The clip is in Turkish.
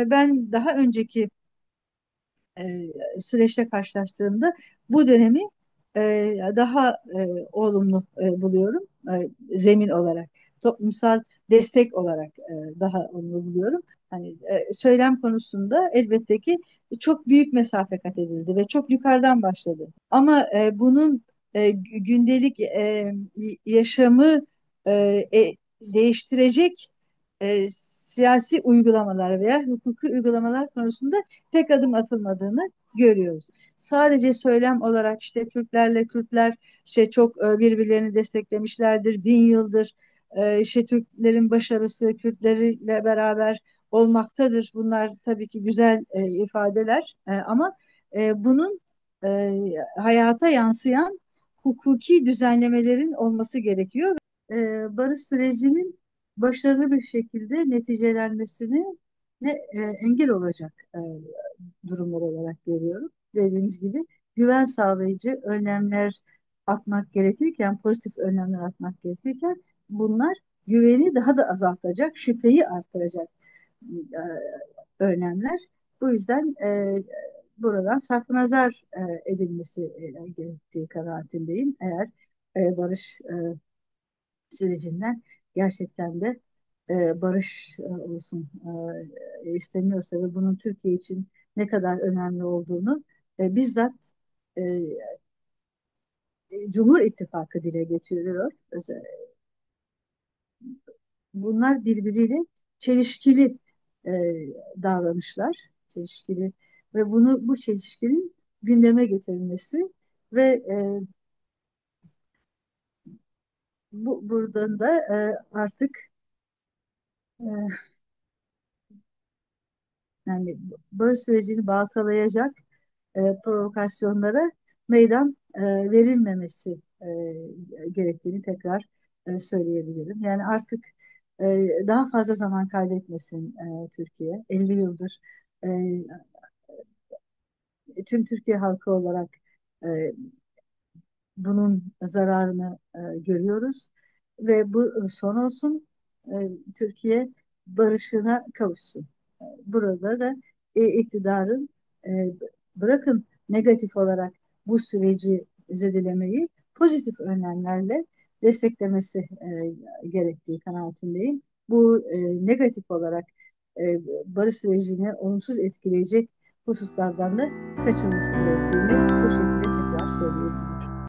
Ben daha önceki süreçte karşılaştığımda bu dönemi daha olumlu buluyorum. Zemin olarak, toplumsal destek olarak daha olumlu buluyorum. Hani söylem konusunda elbette ki çok büyük mesafe kat edildi ve çok yukarıdan başladı. Ama bunun gündelik yaşamı e, değiştirecek siyasi uygulamalar veya hukuki uygulamalar konusunda pek adım atılmadığını görüyoruz. Sadece söylem olarak işte Türklerle Kürtler işte çok birbirlerini desteklemişlerdir. 1000 yıldır işte Türklerin başarısı Kürtleriyle beraber olmaktadır. Bunlar tabii ki güzel ifadeler ama bunun hayata yansıyan hukuki düzenlemelerin olması gerekiyor. Barış sürecinin başarılı bir şekilde neticelenmesini engel olacak durumlar olarak görüyorum. Dediğimiz gibi güven sağlayıcı önlemler atmak gerekirken, pozitif önlemler atmak gerekirken bunlar güveni daha da azaltacak, şüpheyi artıracak e, önlemler. Bu yüzden buradan saknazar edilmesi gerektiği kanaatindeyim. Eğer barış sürecinden gerçekten de barış olsun isteniyorsa ve bunun Türkiye için ne kadar önemli olduğunu bizzat e, Cumhur İttifakı dile getiriyor. Bunlar birbiriyle çelişkili e, davranışlar, çelişkili ve bu çelişkinin gündeme getirilmesi ve buradan da artık e, yani barış sürecini baltalayacak provokasyonlara meydan verilmemesi gerektiğini tekrar söyleyebilirim. Yani artık daha fazla zaman kaybetmesin Türkiye. 50 yıldır e, tüm Türkiye halkı olarak e, bunun zararını görüyoruz ve bu son olsun. Türkiye barışına kavuşsun. Burada da iktidarın bırakın negatif olarak bu süreci zedelemeyi pozitif önlemlerle desteklemesi gerektiği kanaatindeyim. Bu negatif olarak barış sürecini olumsuz etkileyecek hususlardan da kaçınması gerektiğini bu şekilde tekrar söyleyeyim.